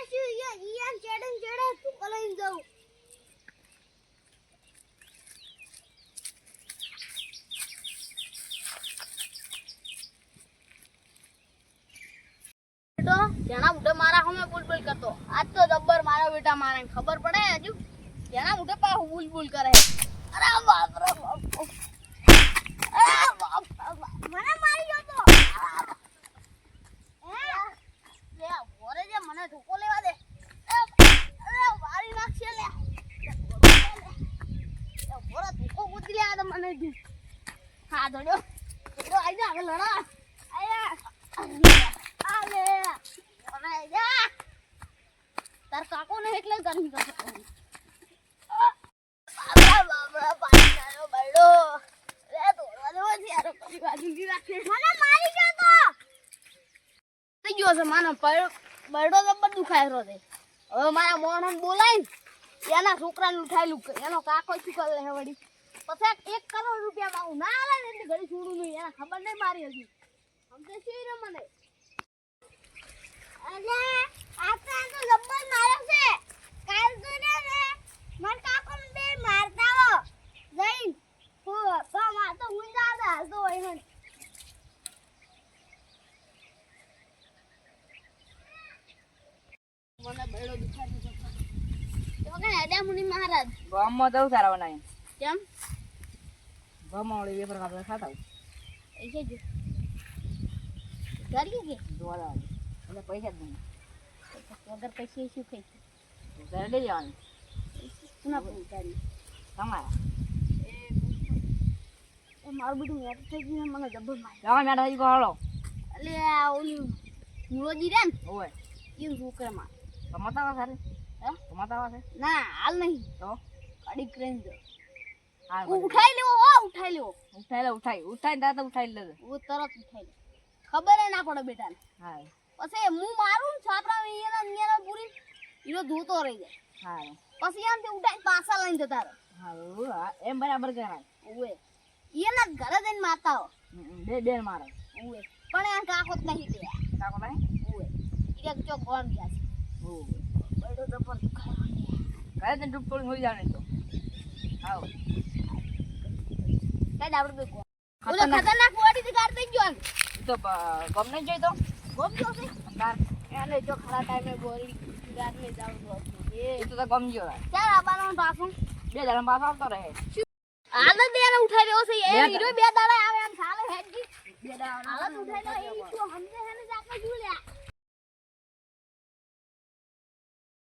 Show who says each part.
Speaker 1: શું ઈયાન ચેડન ચેડે તું કલઈન જાઉં તો જણા ઉડે મારા હમે બોલ બોલ કરતો આજ તો જબ્બર મારા બેટા મારે ખબર પડે હજુ જણા ઉડે પા બોલ બોલ કરે અરે બાપ રે બાપ અરે બાપ મને મારી ગયો તો લે ઓરે જે મને ધોકો લેવા દે અરે મારી નાખશે લે ઓરે ધોકો કૂદી લે આ મને દી હા દોડો તો આઈ જા આગળ લડા આયા આલે ઓરે જા તાર કાકો ને એટલે ગરમી કરતો બાબા બાબા પાણી નાનો બડો રે દોડવા દો યાર કઈ બાજુ ની રાખે મને મારી ગયો તો થઈ ગયો છે માનો બરડો જબર દુખાય રહ્યો છે હવે મારા મોણન બોલાઈને એના છોકરાને ઉઠાયેલું એનો કાકો શું કરે હે વળી પછી 1 કરોડ રૂપિયા માંગુ ના આલે ને એટલે ઘડી છોડું નહીં એને ખબર નહીં મારી હજી સમજે છે રે મને અલે આ તો જબર મારે છે કાલ તો ને મન કાકો બે મારતા હો જઈન હો બા તો હુંજા દે હાલ તો હોય મને બેડો દુખાય છે તો કે આડા મુની મહારાજ
Speaker 2: ગામમાં જવું તારા બનાય
Speaker 1: કેમ
Speaker 2: ગામમાં ઓલી વેફર ખાતા ખાતા
Speaker 1: એ કે ગાડી કે
Speaker 2: દોડા એટલે પૈસા જ નહીં
Speaker 1: વગર પૈસે શું ખાઈ
Speaker 2: ઘરે લઈ જવાનું
Speaker 1: પુના ગાડી
Speaker 2: તમારા
Speaker 1: એ મારું બધું મેટ થઈ ગયું મને જબર માર
Speaker 2: જવા મેઠા ઈ કોહળો
Speaker 1: એટલે આ ઓલી મુરોજી રે ને
Speaker 2: ઓય
Speaker 1: ઈ છોકરામાં
Speaker 2: કમાતા સારે
Speaker 1: હે
Speaker 2: કમાતા છે
Speaker 1: ના હાલ નહીં
Speaker 2: તો
Speaker 1: ગાડી ક્રેન દો
Speaker 2: હા
Speaker 1: ઉઠાઈ લેવો ઉઠાઈ લેવો
Speaker 2: ઉઠાઈ દાતા ઉઠાઈ લે
Speaker 1: હું તરત ઉઠાઈ લે ખબર ના પડે બેટાને
Speaker 2: હા
Speaker 1: પછી હું મારું છાપરા એના પૂરી ઈનો ધોતો રહી જાય
Speaker 2: હા
Speaker 1: પછી આમથી ઉઠાઈ પાછા લઈને જતા રહે
Speaker 2: હા એમ બરાબર કરાય
Speaker 1: ઓએ એના ઘરે જઈને મારતા હો
Speaker 2: બે મારે
Speaker 1: ઓએ પણ આ કાકો જ નહીં દે
Speaker 2: કાકો નહીં
Speaker 1: ઓએ ઈરે ચોક ગોણ ગયા છે
Speaker 2: ઓ
Speaker 1: બડો જબર દુખાય
Speaker 2: કાય તને ડૂબ પડી હોઈ જાણે તો આવ
Speaker 1: કાઈ આપણે બે ઓલો ખતરનાક બોડી થી કાઢ દઈ ગયો ને
Speaker 2: તો ગમ નહીં જોઈ તો
Speaker 1: ગોમ જો છે
Speaker 2: તાર
Speaker 1: એને જો ખરા ટાઈમે બોડી ગાડ મે જાવ એ
Speaker 2: તો ગમ ગયો
Speaker 1: ચાલ આબાનો પાછું
Speaker 2: 2 દાડા પાછો આવતો રહે
Speaker 1: હાલ જ એને ઉઠાઈ રહ્યો છે એ હીરો 2 દાડા